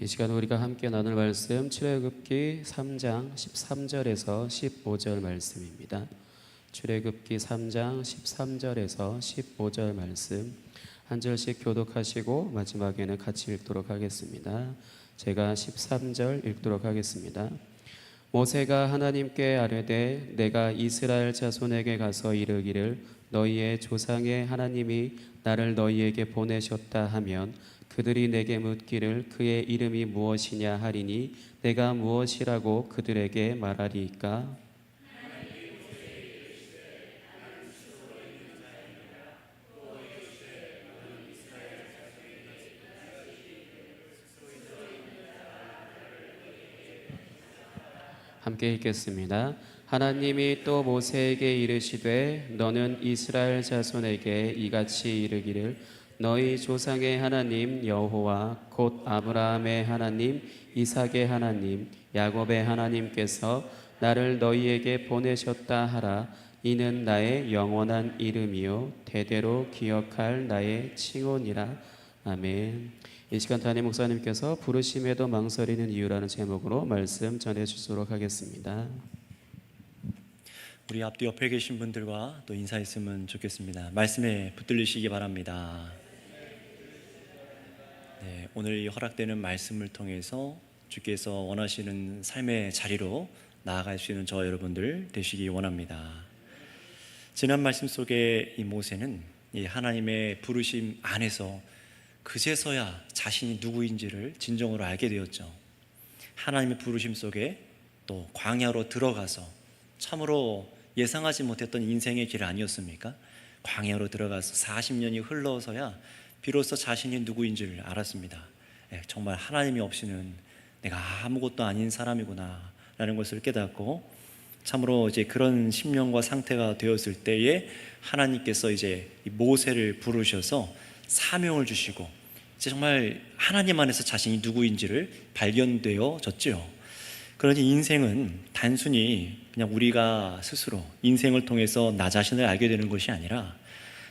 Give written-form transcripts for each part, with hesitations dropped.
이 시간 우리가 함께 나눌 말씀 출애굽기 3장 13절에서 15절 말씀입니다. 출애굽기 3장 13절에서 15절 말씀 한 절씩 교독하시고 마지막에는 같이 읽도록 하겠습니다. 제가 13절 읽도록 하겠습니다. 모세가 하나님께 아뢰되 내가 이스라엘 자손에게 가서 이르기를 너희의 조상의 하나님이 나를 너희에게 보내셨다 하면 그들이 내게 묻기를 그의 이름이 무엇이냐 하리니 내가 무엇이라고 그들에게 말하리이까? 함께 읽겠습니다. 하나님이 또 모세에게 이르시되 너는 이스라엘 자손에게 이같이 이르기를 너희 조상의 하나님 여호와 곧 아브라함의 하나님 이삭의 하나님 야곱의 하나님께서 나를 너희에게 보내셨다 하라. 이는 나의 영원한 이름이요 대대로 기억할 나의 칭호니라. 아멘. 이 시간 담임 목사님께서 부르심에도 망설이는 이유라는 제목으로 말씀 전해주도록 하겠습니다. 우리 앞뒤 옆에 계신 분들과 또 인사했으면 좋겠습니다. 말씀에 붙들리시기 바랍니다. 네, 오늘 이 허락되는 말씀을 통해서 주께서 원하시는 삶의 자리로 나아갈 수 있는 저와 여러분들 되시기 원합니다. 지난 말씀 속에 이 모세는 이 하나님의 부르심 안에서 그제서야 자신이 누구인지를 진정으로 알게 되었죠. 하나님의 부르심 속에 또 광야로 들어가서 참으로 예상하지 못했던 인생의 길 아니었습니까? 광야로 들어가서 40년이 흘러서야 비로소 자신이 누구인지를 알았습니다. 정말 하나님이 없이는 내가 아무것도 아닌 사람이구나 라는 것을 깨닫고 참으로 이제 그런 심령과 상태가 되었을 때에 하나님께서 이제 모세를 부르셔서 사명을 주시고 이제 정말 하나님 안에서 자신이 누구인지를 발견되어졌죠. 그러니 인생은 단순히 그냥 우리가 스스로 인생을 통해서 나 자신을 알게 되는 것이 아니라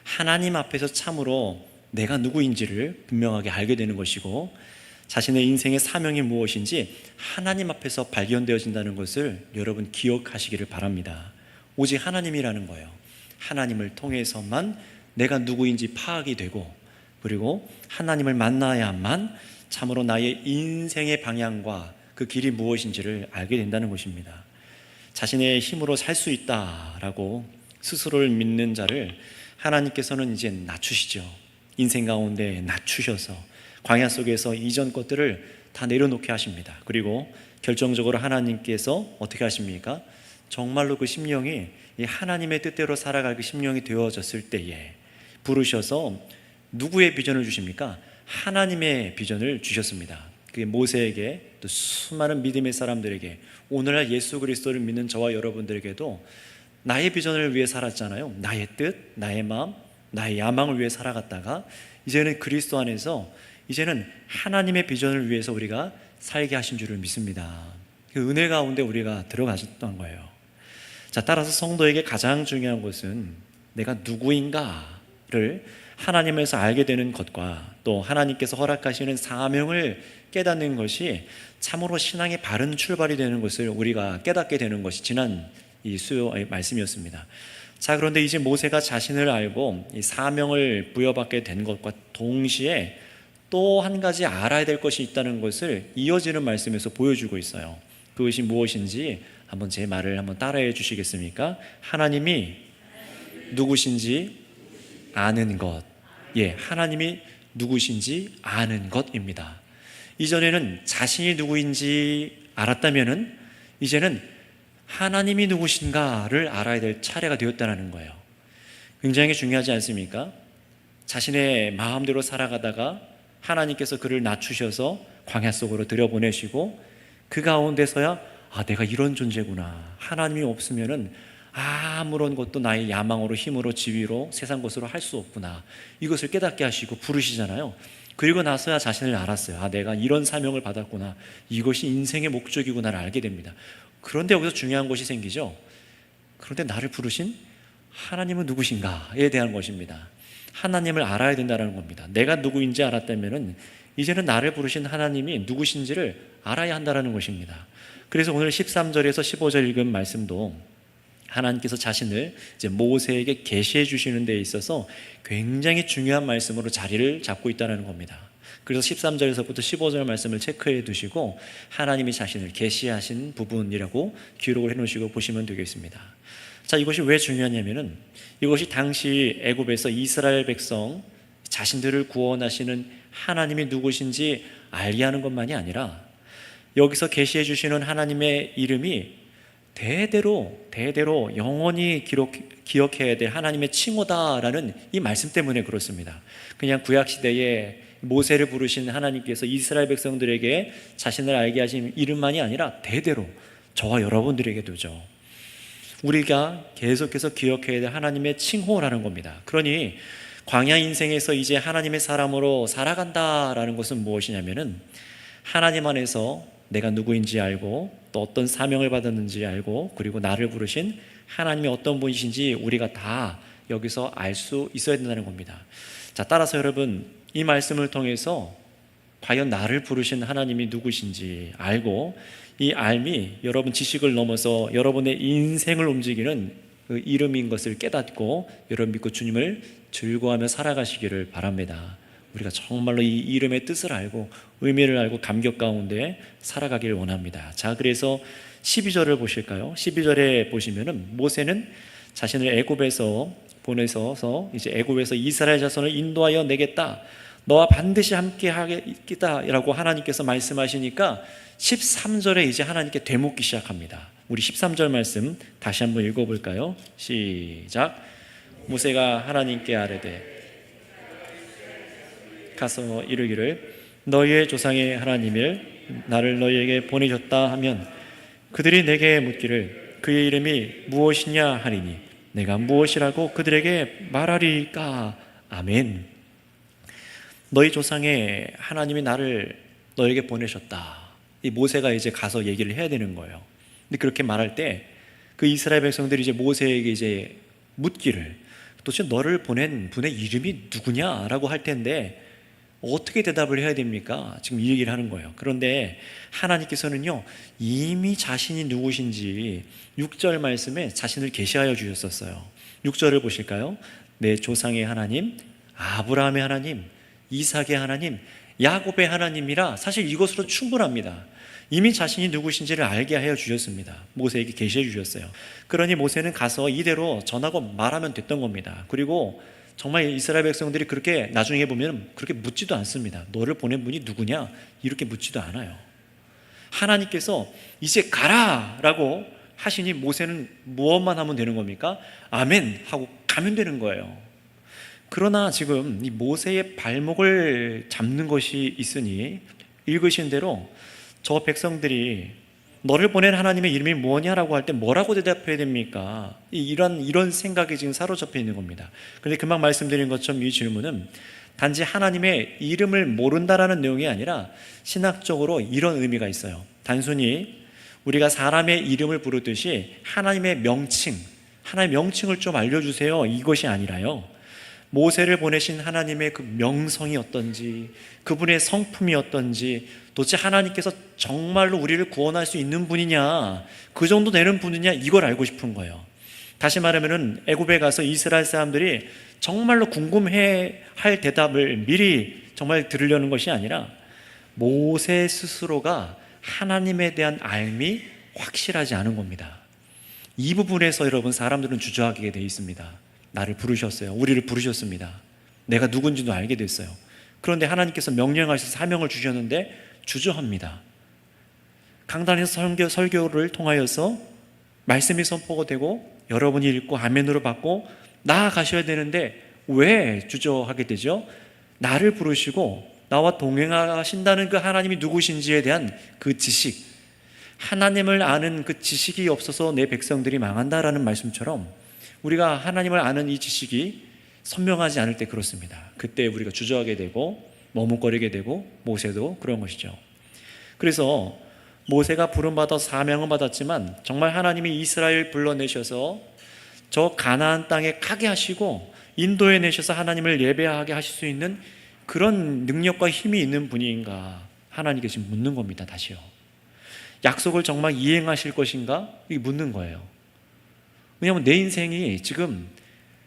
하나님 앞에서 참으로 내가 누구인지를 분명하게 알게 되는 것이고 자신의 인생의 사명이 무엇인지 하나님 앞에서 발견되어진다는 것을 여러분 기억하시기를 바랍니다. 오직 하나님이라는 거예요. 하나님을 통해서만 내가 누구인지 파악이 되고 그리고 하나님을 만나야만 참으로 나의 인생의 방향과 그 길이 무엇인지를 알게 된다는 것입니다. 자신의 힘으로 살 수 있다라고 스스로를 믿는 자를 하나님께서는 이제 낮추시죠. 인생 가운데 낮추셔서 광야 속에서 이전 것들을 다 내려놓게 하십니다. 그리고 결정적으로 하나님께서 어떻게 하십니까? 정말로 그 심령이 하나님의 뜻대로 살아갈 그 심령이 되어졌을 때에 부르셔서 누구의 비전을 주십니까? 하나님의 비전을 주셨습니다. 그게 모세에게 또 수많은 믿음의 사람들에게 오늘날 예수 그리스도를 믿는 저와 여러분들에게도 나의 비전을 위해 살았잖아요. 나의 뜻, 나의 마음, 나의 야망을 위해 살아갔다가 이제는 그리스도 안에서 이제는 하나님의 비전을 위해서 우리가 살게 하신 줄을 믿습니다. 그 은혜 가운데 우리가 들어가셨던 거예요. 자, 따라서 성도에게 가장 중요한 것은 내가 누구인가를 하나님에서 알게 되는 것과 또 하나님께서 허락하시는 사명을 깨닫는 것이 참으로 신앙의 바른 출발이 되는 것을 우리가 깨닫게 되는 것이 지난 이 수요의 말씀이었습니다. 자, 그런데 이제 모세가 자신을 알고 이 사명을 부여받게 된 것과 동시에 또 한 가지 알아야 될 것이 있다는 것을 이어지는 말씀에서 보여주고 있어요. 그것이 무엇인지 한번 제 말을 한번 따라해 주시겠습니까? 하나님이 누구신지 아는 것. 예, 하나님이 누구신지 아는 것입니다. 이전에는 자신이 누구인지 알았다면은 이제는 하나님이 누구신가를 알아야 될 차례가 되었다는 거예요. 굉장히 중요하지 않습니까? 자신의 마음대로 살아가다가 하나님께서 그를 낮추셔서 광야 속으로 들여보내시고 그 가운데서야 내가 이런 존재구나. 하나님이 없으면은 아무런 것도 나의 야망으로 힘으로 지위로 세상 것으로 할 수 없구나. 이것을 깨닫게 하시고 부르시잖아요. 그리고 나서야 자신을 알았어요. 내가 이런 사명을 받았구나. 이것이 인생의 목적이구나를 알게 됩니다. 그런데 여기서 중요한 것이 생기죠. 그런데 나를 부르신 하나님은 누구신가에 대한 것입니다. 하나님을 알아야 된다는 겁니다. 내가 누구인지 알았다면 이제는 나를 부르신 하나님이 누구신지를 알아야 한다는 것입니다. 그래서 오늘 13절에서 15절 읽은 말씀도 하나님께서 자신을 이제 모세에게 계시해 주시는 데 있어서 굉장히 중요한 말씀으로 자리를 잡고 있다는 겁니다. 그래서 13절에서부터 15절 말씀을 체크해 두시고 하나님이 자신을 계시하신 부분이라고 기록을 해 놓으시고 보시면 되겠습니다. 자, 이것이 왜 중요하냐면은 이것이 당시 애굽에서 이스라엘 백성 자신들을 구원하시는 하나님이 누구신지 알게 하는 것만이 아니라 여기서 계시해 주시는 하나님의 이름이 대대로 영원히 기억해야 될 하나님의 칭호다라는 이 말씀 때문에 그렇습니다. 그냥 구약시대에 모세를 부르신 하나님께서 이스라엘 백성들에게 자신을 알게 하신 이름만이 아니라 대대로 저와 여러분들에게도죠. 우리가 계속해서 기억해야 될 하나님의 칭호라는 겁니다. 그러니 광야 인생에서 이제 하나님의 사람으로 살아간다라는 것은 무엇이냐면은 하나님 안에서 내가 누구인지 알고 또 어떤 사명을 받았는지 알고 그리고 나를 부르신 하나님이 어떤 분이신지 우리가 다 여기서 알 수 있어야 된다는 겁니다. 자, 따라서 여러분 이 말씀을 통해서 과연 나를 부르신 하나님이 누구신지 알고 이 알미 여러분 지식을 넘어서 여러분의 인생을 움직이는 그 이름인 것을 깨닫고 여러분 믿고 주님을 즐거워하며 살아가시기를 바랍니다. 우리가 정말로 이 이름의 뜻을 알고 의미를 알고 감격 가운데 살아가기를 원합니다. 자, 그래서 12절을 보실까요? 12절에 보시면은 모세는 자신을 애굽에서 보내서 이제 애굽에서 이스라엘 자손을 인도하여 내겠다. 너와 반드시 함께 하겠다라고 하나님께서 말씀하시니까 13절에 이제 하나님께 되묻기 시작합니다. 우리 13절 말씀 다시 한번 읽어볼까요? 시작. 모세가 하나님께 아뢰되 가서 이르기를 너희의 조상의 하나님을 나를 너희에게 보내셨다 하면 그들이 내게 묻기를 그의 이름이 무엇이냐 하리니 내가 무엇이라고 그들에게 말하리까. 아멘. 너희 조상의 하나님이 나를 너에게 보내셨다. 이 모세가 이제 가서 얘기를 해야 되는 거예요. 근데 그렇게 말할 때 그 이스라엘 백성들이 이제 모세에게 이제 묻기를 도대체 너를 보낸 분의 이름이 누구냐라고 할 텐데 어떻게 대답을 해야 됩니까? 지금 이 얘기를 하는 거예요. 그런데 하나님께서는요 이미 자신이 누구신지 6절 말씀에 자신을 계시하여 주셨었어요. 6절을 보실까요? 내 조상의 하나님, 아브라함의 하나님, 이삭의 하나님, 야곱의 하나님이라 사실 이것으로 충분합니다. 이미 자신이 누구신지를 알게 하여 주셨습니다. 모세에게 계시해 주셨어요. 그러니 모세는 가서 이대로 전하고 말하면 됐던 겁니다. 그리고 정말 이스라엘 백성들이 그렇게 나중에 보면 그렇게 묻지도 않습니다. 너를 보낸 분이 누구냐? 이렇게 묻지도 않아요. 하나님께서 이제 가라라고 하시니 모세는 무엇만 하면 되는 겁니까? 아멘 하고 가면 되는 거예요. 그러나 지금 이 모세의 발목을 잡는 것이 있으니 읽으신 대로 저 백성들이 너를 보낸 하나님의 이름이 뭐냐라고 할 때 뭐라고 대답해야 됩니까? 이런 생각이 지금 사로잡혀 있는 겁니다. 그런데 금방 말씀드린 것처럼 이 질문은 단지 하나님의 이름을 모른다라는 내용이 아니라 신학적으로 이런 의미가 있어요. 단순히 우리가 사람의 이름을 부르듯이 하나님의 명칭을 좀 알려주세요 이것이 아니라요, 모세를 보내신 하나님의 그 명성이 어떤지, 그분의 성품이 어떤지, 도대체 하나님께서 정말로 우리를 구원할 수 있는 분이냐, 그 정도 되는 분이냐, 이걸 알고 싶은 거예요. 다시 말하면은 애굽에 가서 이스라엘 사람들이 정말로 궁금해 할 대답을 미리 정말 들으려는 것이 아니라 모세 스스로가 하나님에 대한 알미 확실하지 않은 겁니다. 이 부분에서 여러분 사람들은 주저하게 돼 있습니다. 나를 부르셨어요. 우리를 부르셨습니다. 내가 누군지도 알게 됐어요. 그런데 하나님께서 명령하셔서 사명을 주셨는데 주저합니다. 강단에서 설교를 통하여서 말씀이 선포가 되고 여러분이 읽고 아멘으로 받고 나아가셔야 되는데 왜 주저하게 되죠? 나를 부르시고 나와 동행하신다는 그 하나님이 누구신지에 대한 그 지식, 하나님을 아는 그 지식이 없어서 내 백성들이 망한다라는 말씀처럼 우리가 하나님을 아는 이 지식이 선명하지 않을 때 그렇습니다. 그때 우리가 주저하게 되고 머뭇거리게 되고 모세도 그런 것이죠. 그래서 모세가 부름받아 사명을 받았지만 정말 하나님이 이스라엘 불러내셔서 저 가나안 땅에 가게 하시고 인도해 내셔서 하나님을 예배하게 하실 수 있는 그런 능력과 힘이 있는 분인가 하나님께 지금 묻는 겁니다. 다시요. 약속을 정말 이행하실 것인가? 이게 묻는 거예요. 왜냐하면 내 인생이 지금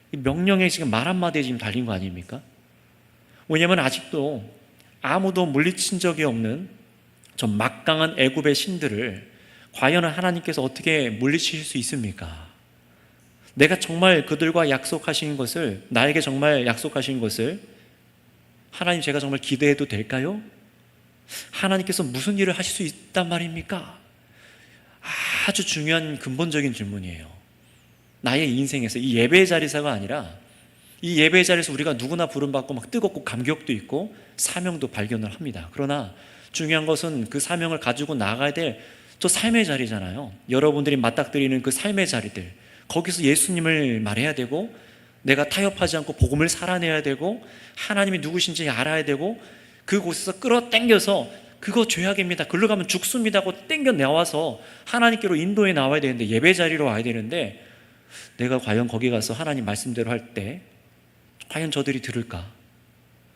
명령에 지금 말 한마디에 지금 달린 거 아닙니까? 왜냐하면 아직도 아무도 물리친 적이 없는 저 막강한 애굽의 신들을 과연 하나님께서 어떻게 물리치실 수 있습니까? 내가 정말 그들과 약속하신 것을, 나에게 정말 약속하신 것을 하나님 제가 정말 기대해도 될까요? 하나님께서 무슨 일을 하실 수 있단 말입니까? 아주 중요한 근본적인 질문이에요. 나의 인생에서 이 예배의 자리사가 아니라 이 예배의 자리에서 우리가 누구나 부름받고 막 뜨겁고 감격도 있고 사명도 발견을 합니다. 그러나 중요한 것은 그 사명을 가지고 나가야 될 저 삶의 자리잖아요. 여러분들이 맞닥뜨리는 그 삶의 자리들, 거기서 예수님을 말해야 되고 내가 타협하지 않고 복음을 살아내야 되고 하나님이 누구신지 알아야 되고 그곳에서 끌어당겨서 그거 죄악입니다, 글로 가면 죽습니다 하고 땡겨 내와서 하나님께로 인도해 나와야 되는데, 예배 자리로 와야 되는데, 내가 과연 거기 가서 하나님 말씀대로 할 때 과연 저들이 들을까?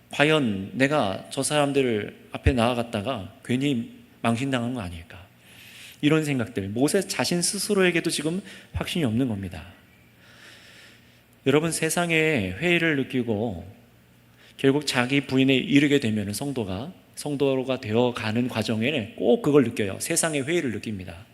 과연 내가 저 사람들 앞에 나아갔다가 괜히 망신당한 거 아닐까? 이런 생각들, 모세 자신 스스로에게도 지금 확신이 없는 겁니다. 여러분, 세상에 회의를 느끼고 결국 자기 부인에 이르게 되면 성도가 되어가는 과정에 꼭 그걸 느껴요. 세상의 회의를 느낍니다.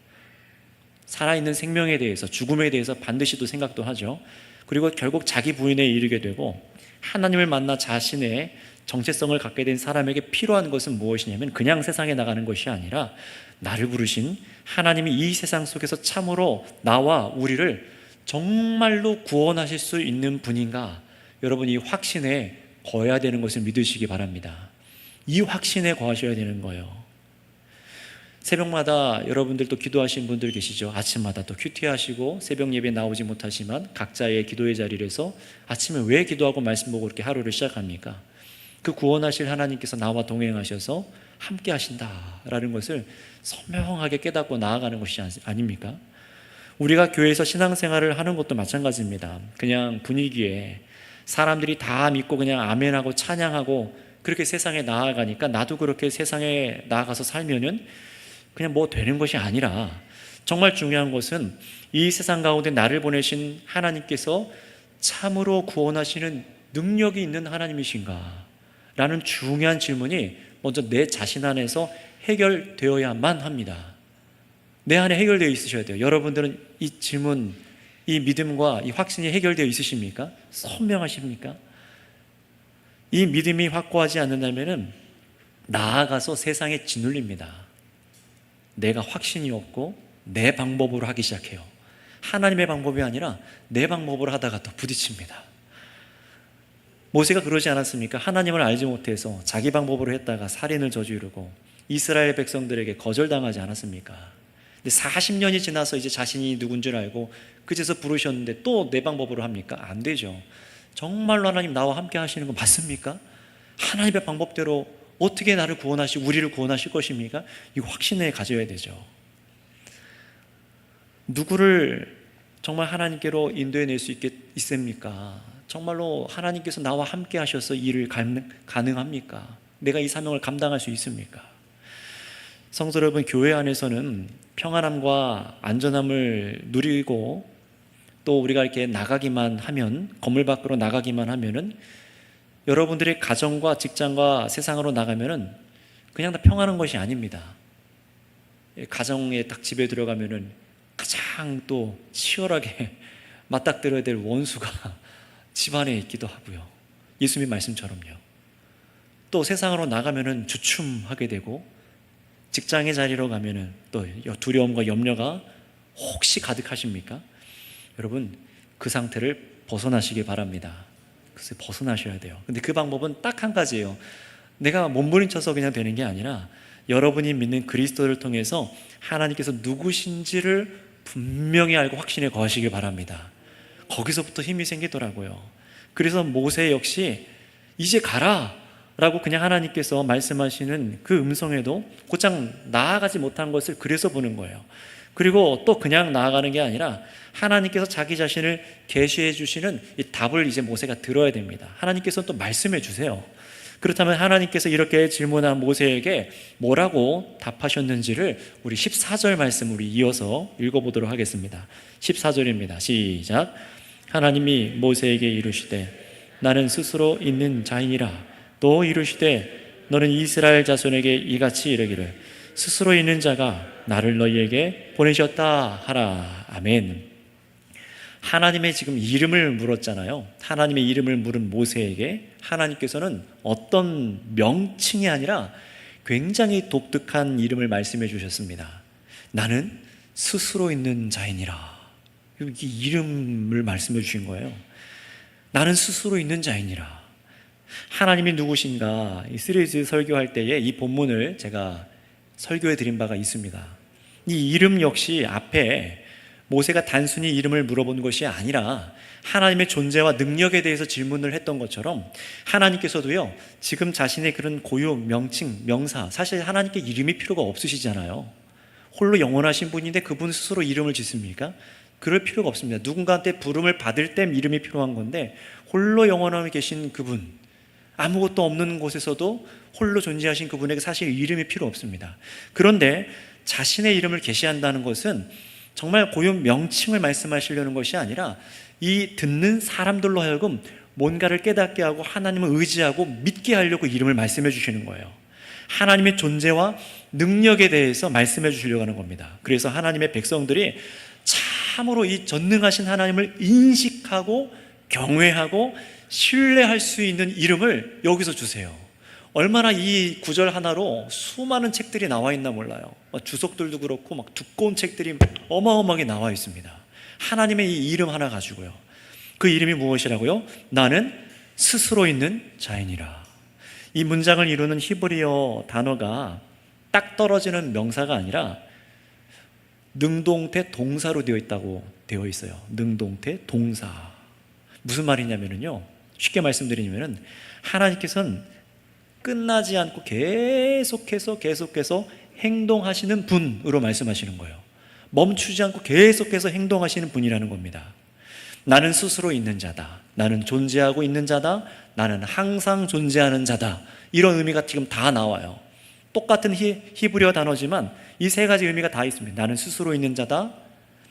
살아있는 생명에 대해서, 죽음에 대해서 반드시 또 생각도 하죠. 그리고 결국 자기 부인에 이르게 되고 하나님을 만나 자신의 정체성을 갖게 된 사람에게 필요한 것은 무엇이냐면 그냥 세상에 나가는 것이 아니라 나를 부르신 하나님이 이 세상 속에서 참으로 나와 우리를 정말로 구원하실 수 있는 분인가, 여러분 이 확신에 거해야 되는 것을 믿으시기 바랍니다. 이 확신에 거하셔야 되는 거예요. 새벽마다 여러분들도 기도하신 분들 계시죠. 아침마다 또 큐티하시고 새벽 예배 나오지 못하지만 각자의 기도의 자리에서 아침에 왜 기도하고 말씀 보고 이렇게 하루를 시작합니까? 그 구원하실 하나님께서 나와 동행하셔서 함께 하신다라는 것을 선명하게 깨닫고 나아가는 것이 아닙니까? 우리가 교회에서 신앙생활을 하는 것도 마찬가지입니다. 그냥 분위기에 사람들이 다 믿고 그냥 아멘하고 찬양하고 그렇게 세상에 나아가니까 나도 그렇게 세상에 나아가서 살면은 그냥 뭐 되는 것이 아니라, 정말 중요한 것은 이 세상 가운데 나를 보내신 하나님께서 참으로 구원하시는 능력이 있는 하나님이신가? 라는 중요한 질문이 먼저 내 자신 안에서 해결되어야만 합니다. 내 안에 해결되어 있으셔야 돼요. 여러분들은 이 질문, 이 믿음과 이 확신이 해결되어 있으십니까? 선명하십니까? 이 믿음이 확고하지 않는다면 나아가서 세상에 짓눌립니다. 내가 확신이 없고 내 방법으로 하기 시작해요. 하나님의 방법이 아니라 내 방법으로 하다가 또 부딪힙니다. 모세가 그러지 않았습니까? 하나님을 알지 못해서 자기 방법으로 했다가 살인을 저지르고 이스라엘 백성들에게 거절당하지 않았습니까? 근데 40년이 지나서 이제 자신이 누군 줄 알고 그제서 부르셨는데 또 내 방법으로 합니까? 안 되죠. 정말로 하나님 나와 함께 하시는 거 맞습니까? 하나님의 방법대로 어떻게 나를 구원하시고 우리를 구원하실 것입니까? 이거 확신을 가져야 되죠. 누구를 정말 하나님께로 인도해낼 수 있습니까? 정말로 하나님께서 나와 함께 하셔서 이 일을 가능합니까? 내가 이 사명을 감당할 수 있습니까? 성도 여러분, 교회 안에서는 평안함과 안전함을 누리고 또 우리가 이렇게 나가기만 하면, 건물 밖으로 나가기만 하면은 여러분들의 가정과 직장과 세상으로 나가면은 그냥 다 평안한 것이 아닙니다. 가정에 딱 집에 들어가면은 가장 또 치열하게 맞닥뜨려야 될 원수가 집안에 있기도 하고요. 예수님 말씀처럼요. 또 세상으로 나가면은 주춤하게 되고 직장의 자리로 가면은 또 두려움과 염려가 혹시 가득하십니까? 여러분, 그 상태를 벗어나시기 바랍니다. 그래서 벗어나셔야 돼요. 근데 그 방법은 딱 한 가지예요. 내가 몸부림쳐서 그냥 되는 게 아니라 여러분이 믿는 그리스도를 통해서 하나님께서 누구신지를 분명히 알고 확신에 거하시기 바랍니다. 거기서부터 힘이 생기더라고요. 그래서 모세 역시 이제 가라 라고 그냥 하나님께서 말씀하시는 그 음성에도 곧장 나아가지 못한 것을 그래서 보는 거예요. 그리고 또 그냥 나아가는 게 아니라 하나님께서 자기 자신을 계시해 주시는 이 답을 이제 모세가 들어야 됩니다. 하나님께서 또 말씀해 주세요. 그렇다면 하나님께서 이렇게 질문한 모세에게 뭐라고 답하셨는지를 우리 14절 말씀 우리 이어서 읽어보도록 하겠습니다. 14절입니다. 시작. 하나님이 모세에게 이르시되 나는 스스로 있는 자이니라. 또 이르시되 너는 이스라엘 자손에게 이같이 이르기를 스스로 있는 자가 나를 너희에게 보내셨다 하라. 아멘. 하나님의 지금 이름을 물었잖아요. 하나님의 이름을 물은 모세에게 하나님께서는 어떤 명칭이 아니라 굉장히 독특한 이름을 말씀해 주셨습니다. 나는 스스로 있는 자이니라. 이렇게 이름을 말씀해 주신 거예요. 나는 스스로 있는 자이니라. 하나님이 누구신가? 이 시리즈 설교할 때에 이 본문을 제가 설교해 드린 바가 있습니다. 이 이름 역시 앞에 모세가 단순히 이름을 물어본 것이 아니라 하나님의 존재와 능력에 대해서 질문을 했던 것처럼 하나님께서도요, 지금 자신의 그런 고유 명칭, 명사, 사실 하나님께 이름이 필요가 없으시잖아요. 홀로 영원하신 분인데 그분 스스로 이름을 짓습니까? 그럴 필요가 없습니다. 누군가한테 부름을 받을 때 이름이 필요한 건데 홀로 영원하게 계신 그분, 아무것도 없는 곳에서도 홀로 존재하신 그분에게 사실 이름이 필요 없습니다. 그런데 자신의 이름을 계시한다는 것은 정말 고유 명칭을 말씀하시려는 것이 아니라 이 듣는 사람들로 하여금 뭔가를 깨닫게 하고 하나님을 의지하고 믿게 하려고 이름을 말씀해 주시는 거예요. 하나님의 존재와 능력에 대해서 말씀해 주시려고 하는 겁니다. 그래서 하나님의 백성들이 참으로 이 전능하신 하나님을 인식하고 경외하고 신뢰할 수 있는 이름을 여기서 주세요. 얼마나 이 구절 하나로 수많은 책들이 나와 있나 몰라요. 주석들도 그렇고 막 두꺼운 책들이 어마어마하게 나와 있습니다. 하나님의 이 이름 하나 가지고요. 그 이름이 무엇이라고요? 나는 스스로 있는 자이니라. 이 문장을 이루는 히브리어 단어가 딱 떨어지는 명사가 아니라 능동태 동사로 되어 있다고 되어 있어요. 능동태 동사. 무슨 말이냐면요, 쉽게 말씀드리면은 하나님께서는 끝나지 않고 계속해서 행동하시는 분으로 말씀하시는 거예요. 멈추지 않고 계속해서 행동하시는 분이라는 겁니다. 나는 스스로 있는 자다. 나는 존재하고 있는 자다. 나는 항상 존재하는 자다. 이런 의미가 지금 다 나와요. 똑같은 히브리어 단어지만 이 세 가지 의미가 다 있습니다. 나는 스스로 있는 자다.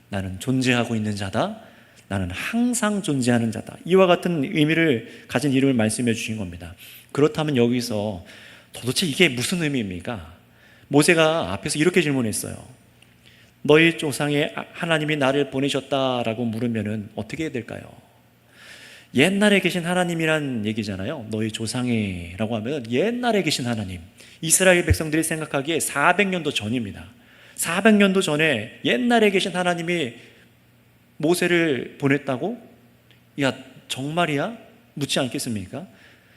나는 존재하고 있는 자다. 나는 항상 존재하는 자다. 이와 같은 의미를 가진 이름을 말씀해 주신 겁니다. 그렇다면 여기서 도대체 이게 무슨 의미입니까? 모세가 앞에서 이렇게 질문했어요. 너희 조상의 하나님이 나를 보내셨다라고 물으면 어떻게 해야 될까요? 옛날에 계신 하나님이란 얘기잖아요. 너희 조상이라고 하면 옛날에 계신 하나님. 이스라엘 백성들이 생각하기에 400년도 전입니다. 400년도 전에 옛날에 계신 하나님이 모세를 보냈다고? 야, 정말이야? 묻지 않겠습니까?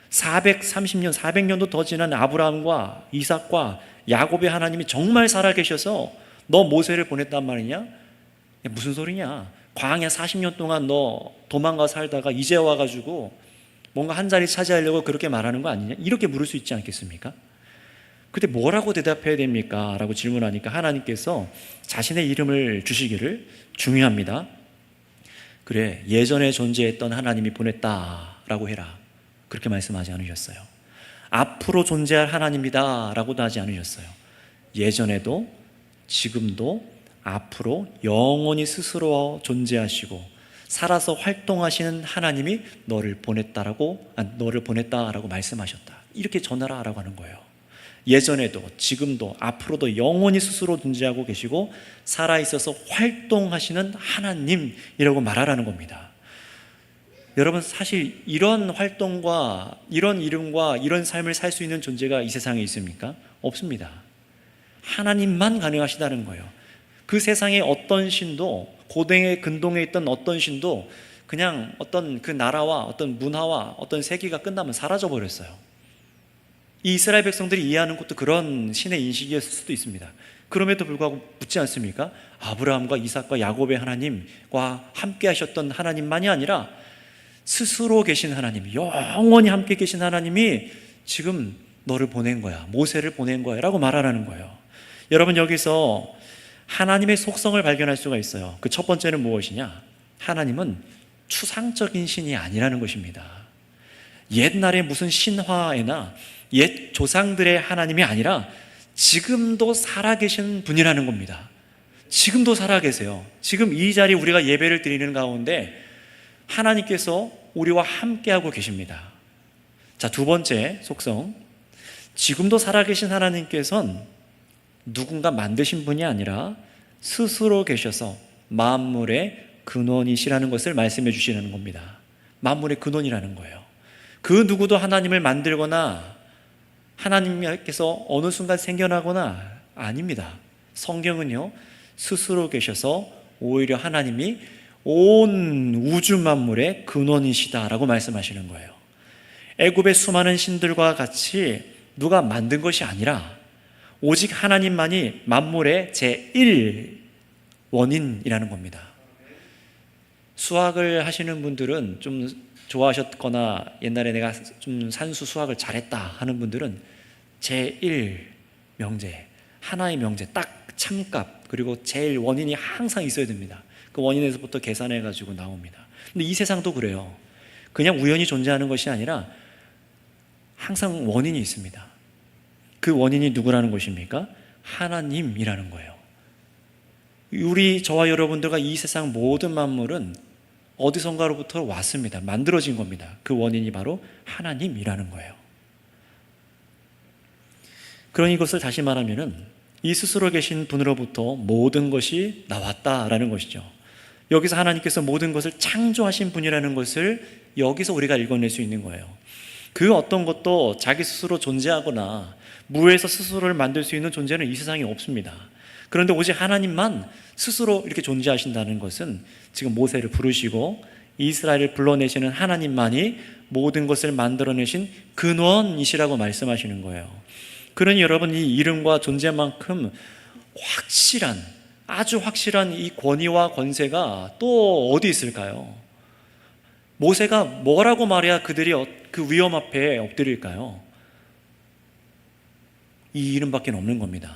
430년, 400년도 더 지난 아브라함과 이삭과 야곱의 하나님이 정말 살아계셔서 너 모세를 보냈단 말이냐? 야, 무슨 소리냐? 광야 40년 동안 너 도망가 살다가 이제 와가지고 뭔가 한 자리 차지하려고 그렇게 말하는 거 아니냐? 이렇게 물을 수 있지 않겠습니까? 그때 뭐라고 대답해야 됩니까? 라고 질문하니까 하나님께서 자신의 이름을 주시기를 중요합니다. 그래, 예전에 존재했던 하나님이 보냈다라고 해라. 그렇게 말씀하지 않으셨어요. 앞으로 존재할 하나님이다 라고도 하지 않으셨어요. 예전에도 지금도 앞으로 영원히 스스로 존재하시고 살아서 활동하시는 하나님이 너를 보냈다라고 말씀하셨다. 이렇게 전하라라고 하는 거예요. 예전에도 지금도 앞으로도 영원히 스스로 존재하고 계시고 살아있어서 활동하시는 하나님이라고 말하라는 겁니다. 여러분, 사실 이런 활동과 이런 이름과 이런 삶을 살 수 있는 존재가 이 세상에 있습니까? 없습니다. 하나님만 가능하시다는 거예요. 그 세상의 어떤 신도, 고대의 근동에 있던 어떤 신도 그냥 어떤 그 나라와 어떤 문화와 어떤 세계가 끝나면 사라져 버렸어요. 이 이스라엘 백성들이 이해하는 것도 그런 신의 인식이었을 수도 있습니다. 그럼에도 불구하고 묻지 않습니까? 아브라함과 이삭과 야곱의 하나님과 함께 하셨던 하나님만이 아니라 스스로 계신 하나님, 영원히 함께 계신 하나님이 지금 너를 보낸 거야, 모세를 보낸 거야 라고 말하라는 거예요. 여러분, 여기서 하나님의 속성을 발견할 수가 있어요. 그 첫 번째는 무엇이냐? 하나님은 추상적인 신이 아니라는 것입니다. 옛날에 무슨 신화에나 옛 조상들의 하나님이 아니라 지금도 살아계신 분이라는 겁니다. 지금도 살아계세요. 지금 이 자리 우리가 예배를 드리는 가운데 하나님께서 우리와 함께하고 계십니다. 자, 두 번째 속성. 지금도 살아계신 하나님께서는 누군가 만드신 분이 아니라 스스로 계셔서 만물의 근원이시라는 것을 말씀해 주시는 겁니다. 만물의 근원이라는 거예요. 그 누구도 하나님을 만들거나 하나님께서 어느 순간 생겨나거나 아닙니다. 성경은요, 스스로 계셔서 오히려 하나님이 온 우주 만물의 근원이시다라고 말씀하시는 거예요. 애굽의 수많은 신들과 같이 누가 만든 것이 아니라 오직 하나님만이 만물의 제1 원인이라는 겁니다. 수학을 하시는 분들은 좀 좋아하셨거나 옛날에 내가 좀 산수 수학을 잘했다 하는 분들은 제1 명제, 하나의 명제, 딱 참값, 그리고 제일 원인이 항상 있어야 됩니다. 그 원인에서부터 계산해가지고 나옵니다. 근데 이 세상도 그래요. 그냥 우연히 존재하는 것이 아니라 항상 원인이 있습니다. 그 원인이 누구라는 것입니까? 하나님이라는 거예요. 우리 저와 여러분들과 이 세상 모든 만물은 어디선가로부터 왔습니다. 만들어진 겁니다. 그 원인이 바로 하나님이라는 거예요. 그러니 이것을 다시 말하면은 이 스스로 계신 분으로부터 모든 것이 나왔다라는 것이죠. 여기서 하나님께서 모든 것을 창조하신 분이라는 것을 여기서 우리가 읽어낼 수 있는 거예요. 그 어떤 것도 자기 스스로 존재하거나 무에서 스스로를 만들 수 있는 존재는 이 세상에 없습니다. 그런데 오직 하나님만 스스로 이렇게 존재하신다는 것은 지금 모세를 부르시고 이스라엘을 불러내시는 하나님만이 모든 것을 만들어내신 근원이시라고 말씀하시는 거예요. 그러니 여러분, 이 이름과 존재만큼 확실한, 아주 확실한 이 권위와 권세가 또 어디 있을까요? 모세가 뭐라고 말해야 그들이 그 위험 앞에 엎드릴까요? 이 이름밖에 없는 겁니다.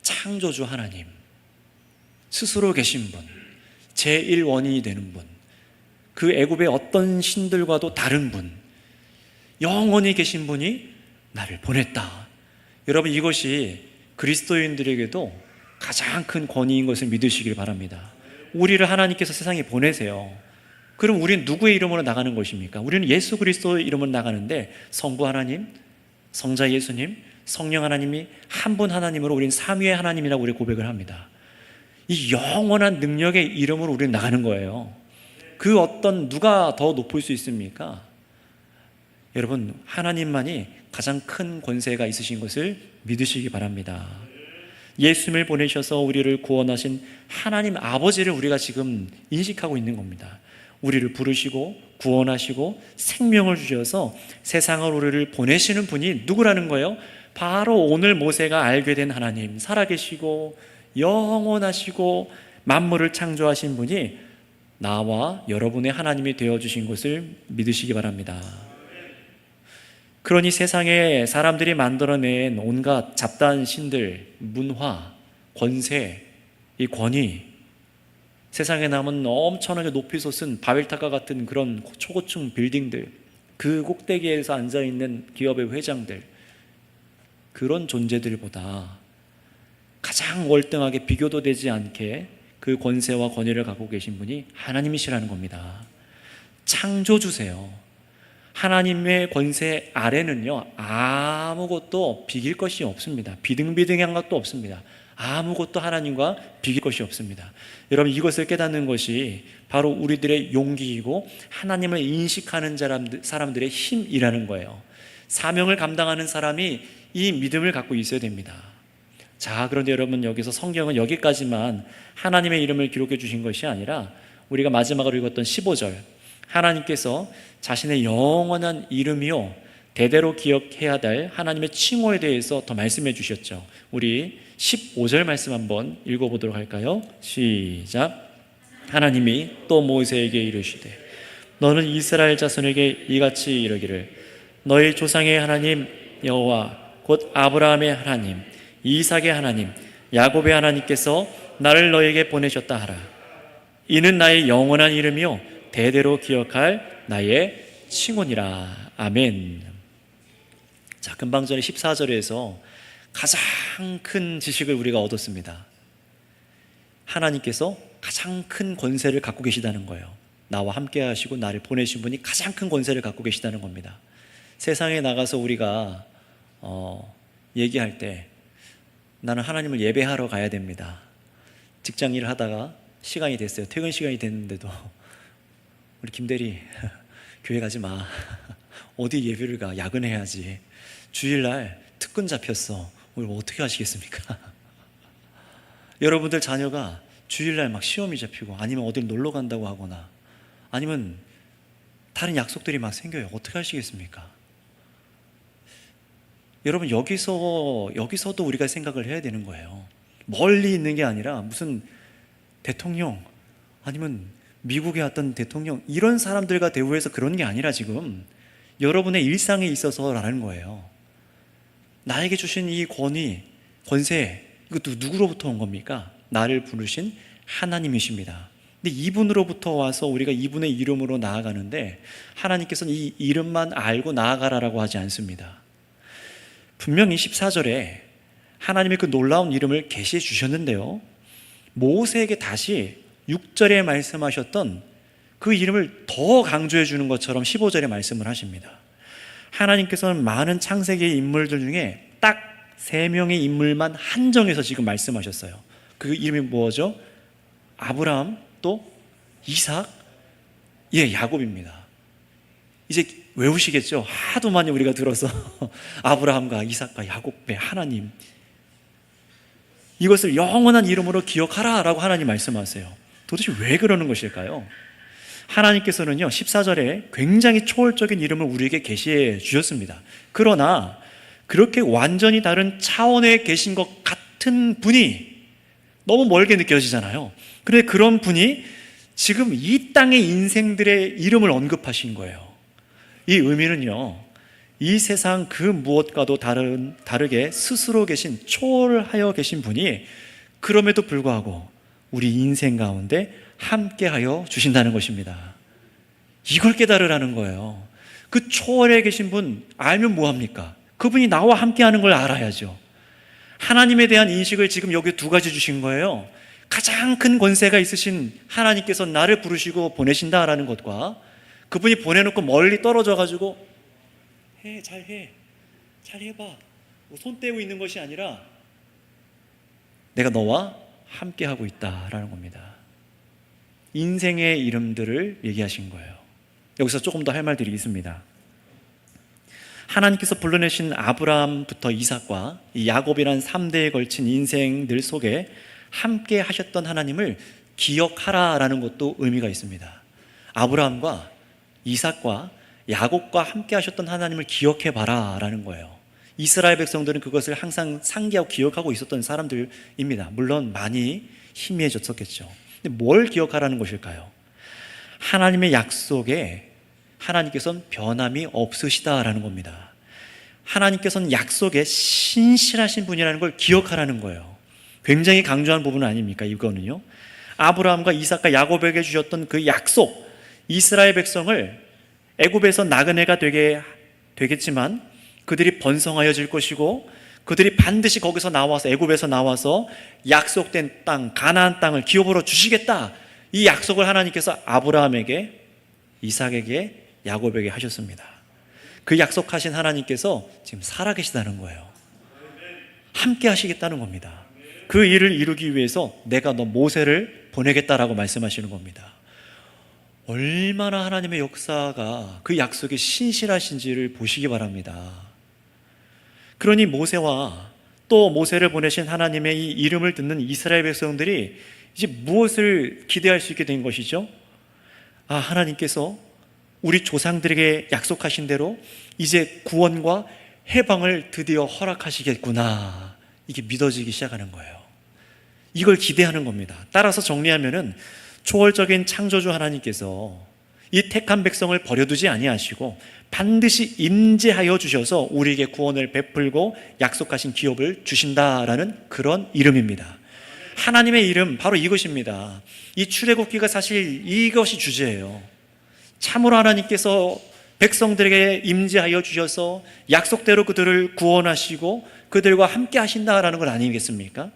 창조주 하나님, 스스로 계신 분, 제1원인이 되는 분, 그 애굽의 어떤 신들과도 다른 분, 영원히 계신 분이 나를 보냈다. 여러분, 이것이 그리스도인들에게도 가장 큰 권위인 것을 믿으시길 바랍니다. 우리를 하나님께서 세상에 보내세요. 그럼 우리는 누구의 이름으로 나가는 것입니까? 우리는 예수 그리스도의 이름으로 나가는데 성부 하나님, 성자 예수님, 성령 하나님이 한 분 하나님으로 우리는 삼위의 하나님이라고 우리 고백을 합니다. 이 영원한 능력의 이름으로 우리는 나가는 거예요. 그 어떤 누가 더 높을 수 있습니까? 여러분, 하나님만이 가장 큰 권세가 있으신 것을 믿으시기 바랍니다. 예수님을 보내셔서 우리를 구원하신 하나님 아버지를 우리가 지금 인식하고 있는 겁니다. 우리를 부르시고 구원하시고 생명을 주셔서 세상을 우리를 보내시는 분이 누구라는 거예요? 바로 오늘 모세가 알게 된 하나님, 살아계시고 영원하시고 만물을 창조하신 분이 나와 여러분의 하나님이 되어주신 것을 믿으시기 바랍니다. 그러니 세상에 사람들이 만들어낸 온갖 잡다한 신들, 문화, 권세, 이 권위, 세상에 남은 엄청나게 높이 솟은 바벨탑과 같은 그런 초고층 빌딩들, 그 꼭대기에서 앉아있는 기업의 회장들, 그런 존재들보다 가장 월등하게 비교도 되지 않게 그 권세와 권위를 갖고 계신 분이 하나님이시라는 겁니다. 창조주세요. 하나님의 권세 아래는요, 아무것도 비길 것이 없습니다. 비등비등한 것도 없습니다. 아무것도 하나님과 비길 것이 없습니다. 여러분, 이것을 깨닫는 것이 바로 우리들의 용기이고 하나님을 인식하는 사람들의 힘이라는 거예요. 사명을 감당하는 사람이 이 믿음을 갖고 있어야 됩니다. 자, 그런데 여러분, 여기서 성경은 여기까지만 하나님의 이름을 기록해 주신 것이 아니라 우리가 마지막으로 읽었던 15절, 하나님께서 자신의 영원한 이름이요 대대로 기억해야 될 하나님의 칭호에 대해서 더 말씀해 주셨죠. 우리 15절 말씀 한번 읽어보도록 할까요? 시작. 하나님이 또 모세에게 이르시되 너는 이스라엘 자손에게 이같이 이르기를 너희 조상의 하나님 여호와 곧 아브라함의 하나님, 이삭의 하나님, 야곱의 하나님께서 나를 너에게 보내셨다 하라. 이는 나의 영원한 이름이요 대대로 기억할 나의 칭호니라. 아멘. 자, 금방 전에 14절에서 가장 큰 지식을 우리가 얻었습니다. 하나님께서 가장 큰 권세를 갖고 계시다는 거예요. 나와 함께 하시고 나를 보내신 분이 가장 큰 권세를 갖고 계시다는 겁니다. 세상에 나가서 우리가 얘기할 때 나는 하나님을 예배하러 가야 됩니다. 직장 일을 하다가 시간이 됐어요. 퇴근 시간이 됐는데도 우리 김대리 교회 가지 마. 어디 예배를 가. 야근해야지. 주일날 특근 잡혔어. 오늘 어떻게 하시겠습니까? 여러분들 자녀가 주일날 막 시험이 잡히고 아니면 어딜 놀러 간다고 하거나 아니면 다른 약속들이 막 생겨요. 어떻게 하시겠습니까? 여러분 여기서도 우리가 생각을 해야 되는 거예요. 멀리 있는 게 아니라 무슨 대통령 아니면 미국의 어떤 대통령 이런 사람들과 대우해서 그런 게 아니라 지금 여러분의 일상에 있어서라는 거예요. 나에게 주신 이 권위, 권세 이것도 누구로부터 온 겁니까? 나를 부르신 하나님이십니다. 근데 이분으로부터 와서 우리가 이분의 이름으로 나아가는데 하나님께서는 이 이름만 알고 나아가라라고 하지 않습니다. 분명히 14절에 하나님의 그 놀라운 이름을 계시해 주셨는데요, 모세에게 다시 6절에 말씀하셨던 그 이름을 더 강조해 주는 것처럼 15절에 말씀을 하십니다. 하나님께서는 많은 창세기의 인물들 중에 딱 3명의 인물만 한정해서 지금 말씀하셨어요. 그 이름이 뭐죠? 아브라함, 또 이삭, 야곱입니다. 이제 외우시겠죠? 하도 많이 우리가 들어서 아브라함과 이삭과 야곱의 하나님, 이것을 영원한 이름으로 기억하라 라고 하나님 말씀하세요. 도대체 왜 그러는 것일까요? 하나님께서는요 14절에 굉장히 초월적인 이름을 우리에게 계시해 주셨습니다. 그러나 그렇게 완전히 다른 차원에 계신 것 같은 분이 너무 멀게 느껴지잖아요. 그런데 그런 분이 지금 이 땅의 인생들의 이름을 언급하신 거예요. 이 의미는요, 이 세상 그 무엇과도 다르게 스스로 계신, 초월하여 계신 분이 그럼에도 불구하고 우리 인생 가운데 함께하여 주신다는 것입니다. 이걸 깨달으라는 거예요. 그 초월해 계신 분 알면 뭐합니까? 그분이 나와 함께하는 걸 알아야죠. 하나님에 대한 인식을 지금 여기 2가지 주신 거예요. 가장 큰 권세가 있으신 하나님께서 나를 부르시고 보내신다라는 것과 그분이 보내놓고 멀리 떨어져가지고 잘 해봐 손 떼고 있는 것이 아니라 내가 너와 함께하고 있다라는 겁니다. 인생의 이름들을 얘기하신 거예요. 여기서 조금 더 할 말들이 있습니다. 하나님께서 불러내신 아브라함부터 이삭과 이 야곱이란 3대에 걸친 인생들 속에 함께 하셨던 하나님을 기억하라라는 것도 의미가 있습니다. 아브라함과 이삭과 야곱과 함께 하셨던 하나님을 기억해봐라 라는 거예요. 이스라엘 백성들은 그것을 항상 상기하고 기억하고 있었던 사람들입니다. 물론 많이 희미해졌었겠죠. 근데 뭘 기억하라는 것일까요? 하나님의 약속에 하나님께서는 변함이 없으시다라는 겁니다. 하나님께서는 약속에 신실하신 분이라는 걸 기억하라는 거예요. 굉장히 강조한 부분 아닙니까? 이거는요. 아브라함과 이삭과 야곱에게 주셨던 그 약속, 이스라엘 백성을 애굽에서 나그네가 되겠지만 그들이 번성하여질 것이고 그들이 반드시 거기서 나와서 애굽에서 나와서 약속된 땅, 가나안 땅을 기업으로 주시겠다. 이 약속을 하나님께서 아브라함에게, 이삭에게, 야곱에게 하셨습니다. 그 약속하신 하나님께서 지금 살아계시다는 거예요. 함께 하시겠다는 겁니다. 그 일을 이루기 위해서 내가 너 모세를 보내겠다라고 말씀하시는 겁니다. 얼마나 하나님의 역사가 그 약속에 신실하신지를 보시기 바랍니다. 그러니 모세와 또 모세를 보내신 하나님의 이 이름을 듣는 이스라엘 백성들이 이제 무엇을 기대할 수 있게 된 것이죠? 하나님께서 우리 조상들에게 약속하신 대로 이제 구원과 해방을 드디어 허락하시겠구나, 이게 믿어지기 시작하는 거예요. 이걸 기대하는 겁니다. 따라서 정리하면은 초월적인 창조주 하나님께서 이 택한 백성을 버려두지 아니하시고 반드시 임재하여 주셔서 우리에게 구원을 베풀고 약속하신 기업을 주신다라는 그런 이름입니다. 하나님의 이름 바로 이것입니다. 이 출애굽기가 사실 이것이 주제예요. 참으로 하나님께서 백성들에게 임재하여 주셔서 약속대로 그들을 구원하시고 그들과 함께 하신다라는 것 아니겠습니까?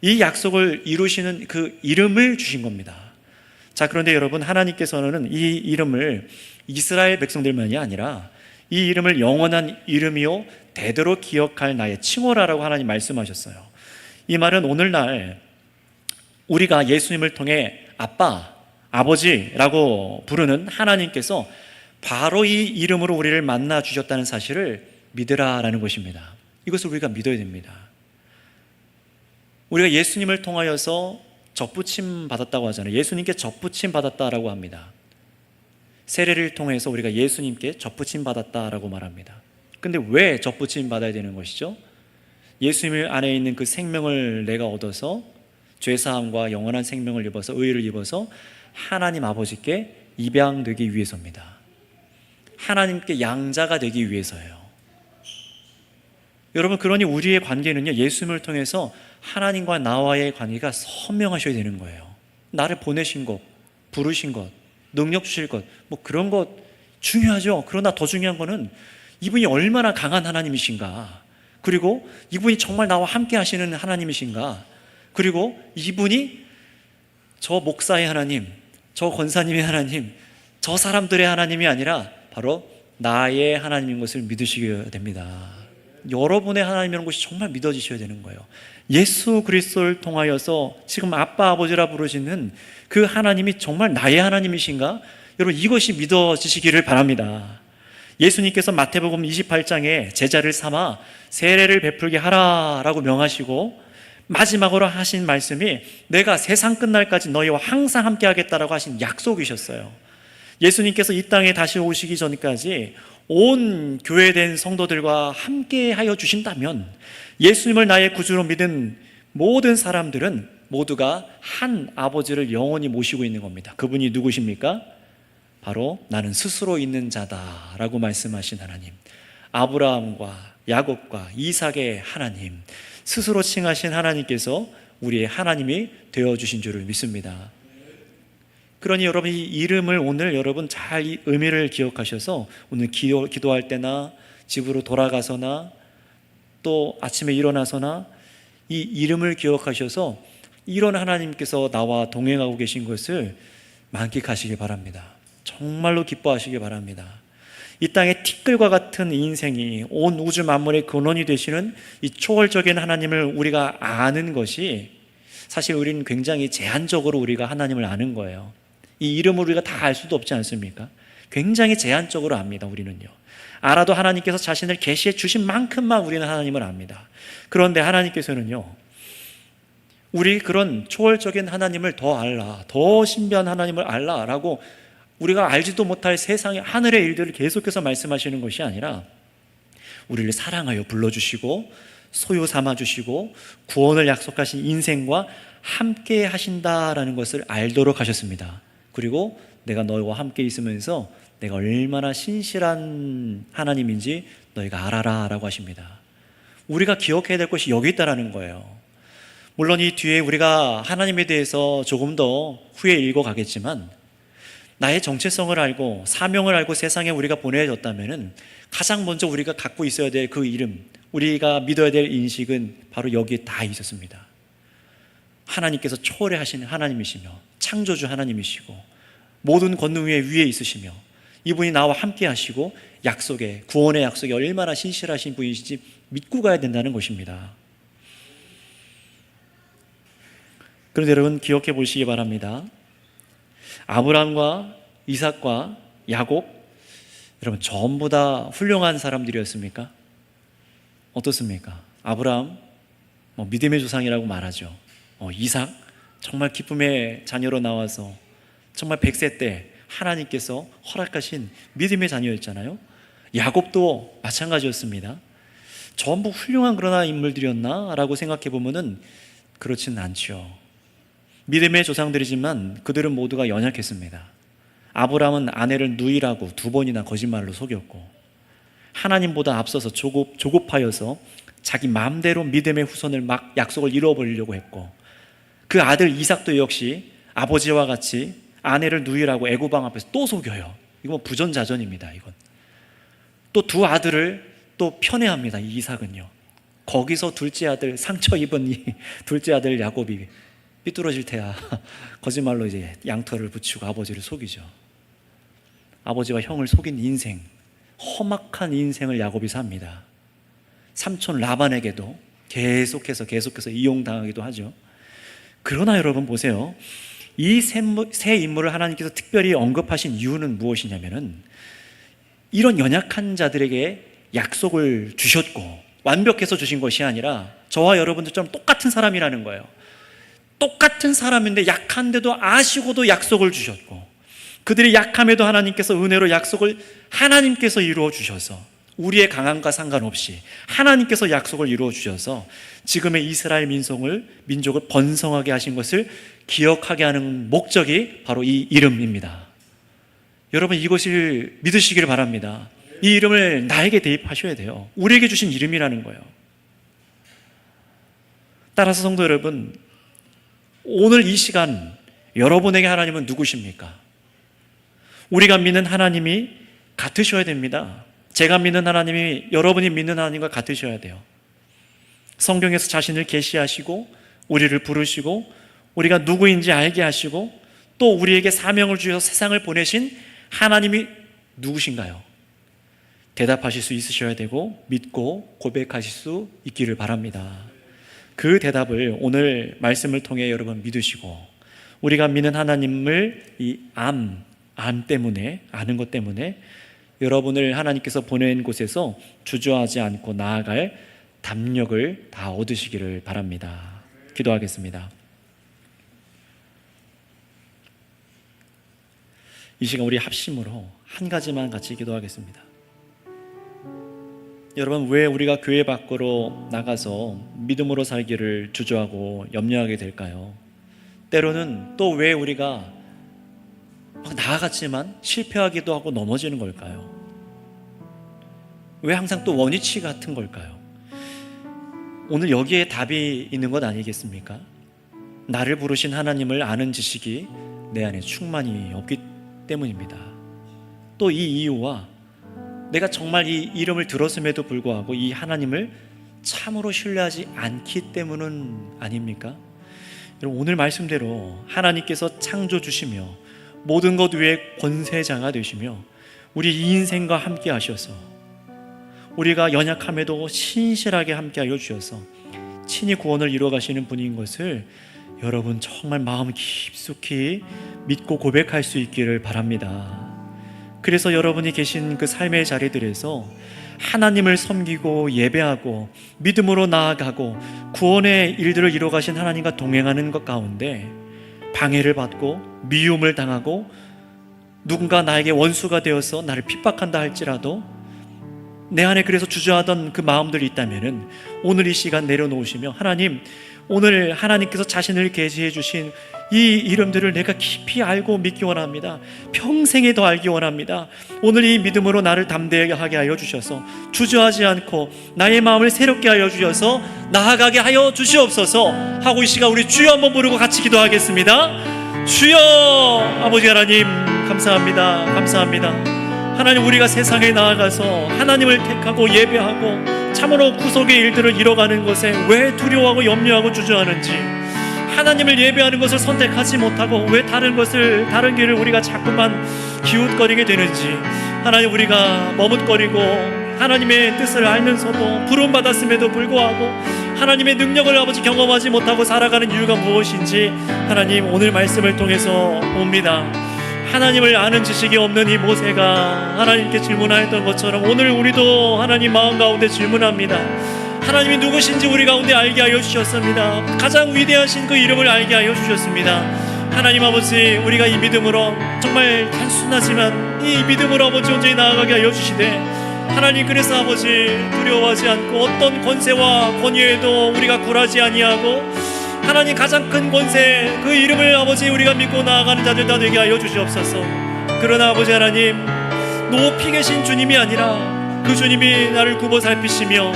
이 약속을 이루시는 그 이름을 주신 겁니다. 자, 그런데 여러분, 하나님께서는 이 이름을 이스라엘 백성들만이 아니라 이 이름을 영원한 이름이요 대대로 기억할 나의 칭호라라고 하나님 말씀하셨어요. 이 말은 오늘날 우리가 예수님을 통해 아빠, 아버지라고 부르는 하나님께서 바로 이 이름으로 우리를 만나 주셨다는 사실을 믿으라라는 것입니다. 이것을 우리가 믿어야 됩니다. 우리가 예수님을 통하여서 접붙임 받았다고 하잖아요. 예수님께 접붙임 받았다라고 합니다. 세례를 통해서 우리가 예수님께 접붙임 받았다라고 말합니다. 근데 왜 접붙임 받아야 되는 것이죠? 예수님 안에 있는 그 생명을 내가 얻어서 죄사함과 영원한 생명을 입어서 의를 입어서 하나님 아버지께 입양되기 위해서입니다. 하나님께 양자가 되기 위해서예요. 여러분, 그러니 우리의 관계는요, 예수님을 통해서 하나님과 나와의 관계가 선명하셔야 되는 거예요. 나를 보내신 것, 부르신 것, 능력 주실 것, 뭐 그런 것 중요하죠. 그러나 더 중요한 거는 이분이 얼마나 강한 하나님이신가, 그리고 이분이 정말 나와 함께 하시는 하나님이신가, 그리고 이분이 저 목사의 하나님, 저 권사님의 하나님, 저 사람들의 하나님이 아니라 바로 나의 하나님인 것을 믿으시게 됩니다. 여러분의 하나님이라는 것이 정말 믿어지셔야 되는 거예요. 예수 그리스도를 통하여서 지금 아빠 아버지라 부르시는 그 하나님이 정말 나의 하나님이신가? 여러분, 이것이 믿어지시기를 바랍니다. 예수님께서 마태복음 28장에 제자를 삼아 세례를 베풀게 하라라고 명하시고 마지막으로 하신 말씀이 내가 세상 끝날까지 너희와 항상 함께 하겠다라고 하신 약속이셨어요. 예수님께서 이 땅에 다시 오시기 전까지 온 교회된 성도들과 함께 하여 주신다면 예수님을 나의 구주로 믿은 모든 사람들은 모두가 한 아버지를 영원히 모시고 있는 겁니다. 그분이 누구십니까? 바로 나는 스스로 있는 자다라고 말씀하신 하나님, 아브라함과 야곱과 이삭의 하나님, 스스로 칭하신 하나님께서 우리의 하나님이 되어주신 줄을 믿습니다. 그러니 여러분, 이 이름을 오늘 여러분 잘 이 의미를 기억하셔서 오늘 기도할 때나 집으로 돌아가서나 또 아침에 일어나서나 이 이름을 기억하셔서 이런 하나님께서 나와 동행하고 계신 것을 만끽하시기 바랍니다. 정말로 기뻐하시기 바랍니다. 이 땅의 티끌과 같은 인생이 온 우주 만물의 근원이 되시는 이 초월적인 하나님을 우리가 아는 것이 사실 우리는 굉장히 제한적으로 우리가 하나님을 아는 거예요. 이 이름을 우리가 다 알 수도 없지 않습니까? 굉장히 제한적으로 압니다. 우리는요. 알아도 하나님께서 자신을 계시해 주신 만큼만 우리는 하나님을 압니다. 그런데 하나님께서는요, 우리 그런 초월적인 하나님을 더 알라, 더 신비한 하나님을 알라라고 우리가 알지도 못할 세상의 하늘의 일들을 계속해서 말씀하시는 것이 아니라 우리를 사랑하여 불러주시고 소유 삼아주시고 구원을 약속하신 인생과 함께 하신다라는 것을 알도록 하셨습니다. 그리고 내가 너희와 함께 있으면서 내가 얼마나 신실한 하나님인지 너희가 알아라 라고 하십니다. 우리가 기억해야 될 것이 여기 있다라는 거예요. 물론 이 뒤에 우리가 하나님에 대해서 조금 더 후에 읽어가겠지만 나의 정체성을 알고 사명을 알고 세상에 우리가 보내졌다면 가장 먼저 우리가 갖고 있어야 될 그 이름, 우리가 믿어야 될 인식은 바로 여기에 다 있었습니다. 하나님께서 초월하신 하나님이시며 창조주 하나님이시고 모든 권능 위에 있으시며 이분이 나와 함께 하시고 약속에, 구원의 약속에 얼마나 신실하신 분이신지 믿고 가야 된다는 것입니다. 그런데 여러분 기억해 보시기 바랍니다. 아브라함과 이삭과 야곱, 여러분 전부 다 훌륭한 사람들이었습니까? 어떻습니까? 아브라함 믿음의 조상이라고 말하죠. 이삭 정말 기쁨의 자녀로 나와서 정말 100세 때 하나님께서 허락하신 믿음의 자녀였잖아요. 야곱도 마찬가지였습니다. 전부 훌륭한 그러나 인물들이었나? 라고 생각해 보면은 그렇지는 않죠. 믿음의 조상들이지만 그들은 모두가 연약했습니다. 아브라함은 아내를 누이라고 2번이나 거짓말로 속였고 하나님보다 앞서서 조급하여서 자기 마음대로 믿음의 후손을 막 약속을 이루어버리려고 했고 그 아들 이삭도 역시 아버지와 같이 아내를 누이라고 애고방 앞에서 또 속여요. 이건 부전자전입니다. 이건 또 두 아들을 또 편애합니다. 이 이삭은요. 거기서 둘째 아들, 상처 입은 이 둘째 아들 야곱이 삐뚤어질 테야 거짓말로 이제 양털을 붙이고 아버지를 속이죠. 아버지와 형을 속인 인생, 험악한 인생을 야곱이 삽니다. 삼촌 라반에게도 계속해서 이용당하기도 하죠. 그러나 여러분 보세요. 이 세 인물을 하나님께서 특별히 언급하신 이유는 무엇이냐면은 이런 연약한 자들에게 약속을 주셨고 완벽해서 주신 것이 아니라 저와 여러분들처럼 똑같은 사람이라는 거예요. 똑같은 사람인데 약한데도 아시고도 약속을 주셨고, 그들이 약함에도 하나님께서 은혜로 약속을 하나님께서 이루어 주셔서, 우리의 강함과 상관없이 하나님께서 약속을 이루어 주셔서 지금의 이스라엘 민족을 번성하게 하신 것을 기억하게 하는 목적이 바로 이 이름입니다. 여러분, 이것을 믿으시기를 바랍니다. 이 이름을 나에게 대입하셔야 돼요. 우리에게 주신 이름이라는 거예요. 따라서 성도 여러분, 오늘 이 시간 여러분에게 하나님은 누구십니까? 우리가 믿는 하나님이 같으셔야 됩니다. 제가 믿는 하나님이 여러분이 믿는 하나님과 같으셔야 돼요. 성경에서 자신을 계시하시고 우리를 부르시고 우리가 누구인지 알게 하시고 또 우리에게 사명을 주셔서 세상을 보내신 하나님이 누구신가요? 대답하실 수 있으셔야 되고 믿고 고백하실 수 있기를 바랍니다. 그 대답을 오늘 말씀을 통해 여러분 믿으시고, 우리가 믿는 하나님을 이 암 때문에, 아는 것 때문에 여러분을 하나님께서 보낸 곳에서 주저하지 않고 나아갈 담력을 다 얻으시기를 바랍니다. 기도하겠습니다. 이 시간 우리 합심으로 한 가지만 같이 기도하겠습니다. 여러분, 왜 우리가 교회 밖으로 나가서 믿음으로 살기를 주저하고 염려하게 될까요? 때로는 또 왜 우리가 막 나아갔지만 실패하기도 하고 넘어지는 걸까요? 왜 항상 또 원위치 같은 걸까요? 오늘 여기에 답이 있는 것 아니겠습니까? 나를 부르신 하나님을 아는 지식이 내 안에 충만히 없기 때문입니다. 또 이 이유와 내가 정말 이 이름을 들었음에도 불구하고 이 하나님을 참으로 신뢰하지 않기 때문은 아닙니까? 여러분, 오늘 말씀대로 하나님께서 창조주시며 모든 것 위에 권세자가 되시며 우리 이 인생과 함께 하셔서 우리가 연약함에도 신실하게 함께 하여 주셔서 친히 구원을 이루어 가시는 분인 것을 여러분 정말 마음 깊숙이 믿고 고백할 수 있기를 바랍니다. 그래서 여러분이 계신 그 삶의 자리들에서 하나님을 섬기고 예배하고 믿음으로 나아가고 구원의 일들을 이루어 가신 하나님과 동행하는 것 가운데 방해를 받고 미움을 당하고 누군가 나에게 원수가 되어서 나를 핍박한다 할지라도 내 안에 그래서 주저하던 그 마음들이 있다면은 오늘 이 시간 내려놓으시며, 하나님, 오늘 하나님께서 자신을 계시해 주신 이 이름들을 내가 깊이 알고 믿기 원합니다. 평생에 더 알기 원합니다. 오늘 이 믿음으로 나를 담대하게 하여 주셔서 주저하지 않고 나의 마음을 새롭게 하여 주셔서 나아가게 하여 주시옵소서 하고 이 시간 우리 주여 한번 부르고 같이 기도하겠습니다. 주여, 아버지 하나님 감사합니다. 감사합니다. 하나님, 우리가 세상에 나아가서 하나님을 택하고 예배하고 참으로 구속의 일들을 이뤄가는 것에 왜 두려워하고 염려하고 주저하는지, 하나님을 예배하는 것을 선택하지 못하고 왜 다른 길을 우리가 자꾸만 기웃거리게 되는지, 하나님, 우리가 머뭇거리고 하나님의 뜻을 알면서도 부름받았음에도 불구하고 하나님의 능력을 아버지 경험하지 못하고 살아가는 이유가 무엇인지 하나님, 오늘 말씀을 통해서 봅니다. 하나님을 아는 지식이 없는 이 모세가 하나님께 질문하였던 것처럼 오늘 우리도 하나님 마음 가운데 질문합니다. 하나님이 누구신지 우리 가운데 알게 하여 주셨습니다. 가장 위대하신 그 이름을 알게 하여 주셨습니다. 하나님 아버지, 우리가 이 믿음으로 정말 단순하지만 이 믿음으로 아버지 온전히 나아가게 하여 주시되, 하나님, 그래서 아버지 두려워하지 않고 어떤 권세와 권위에도 우리가 굴하지 아니하고 하나님, 가장 큰 권세 그 이름을 아버지 우리가 믿고 나아가는 자들 다 되게 하여 주시옵소서. 그러나 아버지 하나님, 높이 계신 주님이 아니라 그 주님이 나를 굽어 살피시며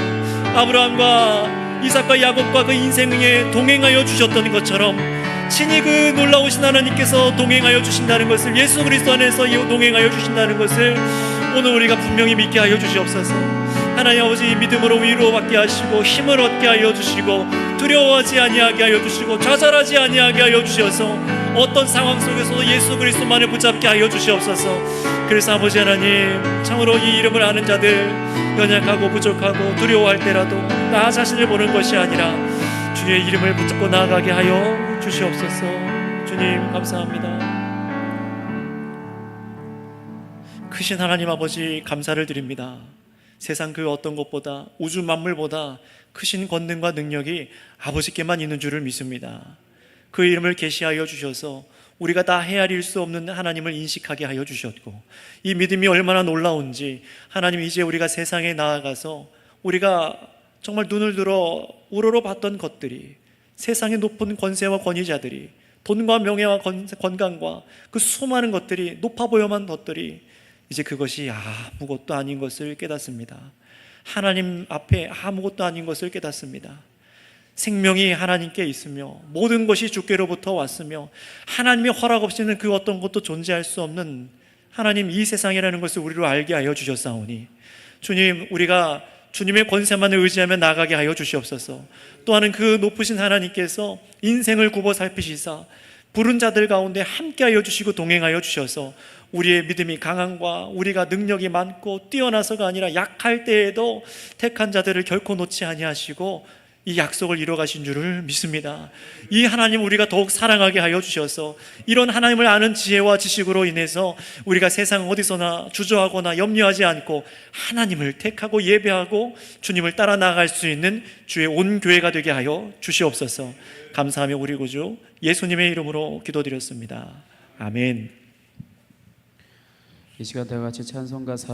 아브라함과 이삭과 야곱과 그 인생에 동행하여 주셨던 것처럼 친히 그 놀라우신 하나님께서 동행하여 주신다는 것을, 예수 그리스도 안에서 동행하여 주신다는 것을 오늘 우리가 분명히 믿게 하여 주시옵소서. 하나님 아버지, 믿음으로 위로받게 하시고 힘을 얻게 하여 주시고 두려워하지 아니하게 하여 주시고 좌절하지 아니하게 하여 주셔서 어떤 상황 속에서도 예수 그리스도만을 붙잡게 하여 주시옵소서. 그래서 아버지 하나님, 참으로 이 이름을 아는 자들, 연약하고 부족하고 두려워할 때라도 나 자신을 보는 것이 아니라 주의 이름을 붙잡고 나아가게 하여 주시옵소서. 주님 감사합니다. 크신 하나님 아버지, 감사를 드립니다. 세상 그 어떤 것보다, 우주 만물보다 크신 권능과 능력이 아버지께만 있는 줄을 믿습니다. 그 이름을 계시하여 주셔서 우리가 다 헤아릴 수 없는 하나님을 인식하게 하여 주셨고, 이 믿음이 얼마나 놀라운지 하나님, 이제 우리가 세상에 나아가서 우리가 정말 눈을 들어 우러러 봤던 것들이, 세상의 높은 권세와 권위자들이, 돈과 명예와 건강과 그 수많은 것들이, 높아 보여만 것들이 이제 그것이 아무것도 아닌 것을 깨닫습니다. 하나님 앞에 아무것도 아닌 것을 깨닫습니다. 생명이 하나님께 있으며 모든 것이 주께로부터 왔으며 하나님의 허락 없이는 그 어떤 것도 존재할 수 없는 하나님, 이 세상이라는 것을 우리로 알게 하여 주셨사오니 주님, 우리가 주님의 권세만을 의지하며 나가게 하여 주시옵소서. 또한 그 높으신 하나님께서 인생을 굽어 살피시사 부른 자들 가운데 함께하여 주시고 동행하여 주셔서 우리의 믿음이 강함과 우리가 능력이 많고 뛰어나서가 아니라 약할 때에도 택한 자들을 결코 놓지 아니하시고 이 약속을 이뤄가신 줄을 믿습니다. 이 하나님 우리가 더욱 사랑하게 하여 주셔서 이런 하나님을 아는 지혜와 지식으로 인해서 우리가 세상 어디서나 주저하거나 염려하지 않고 하나님을 택하고 예배하고 주님을 따라 나아갈 수 있는 주의 온 교회가 되게 하여 주시옵소서. 감사하며 우리 구주 예수님의 이름으로 기도드렸습니다. 아멘. 이 시간 다 같이 찬송가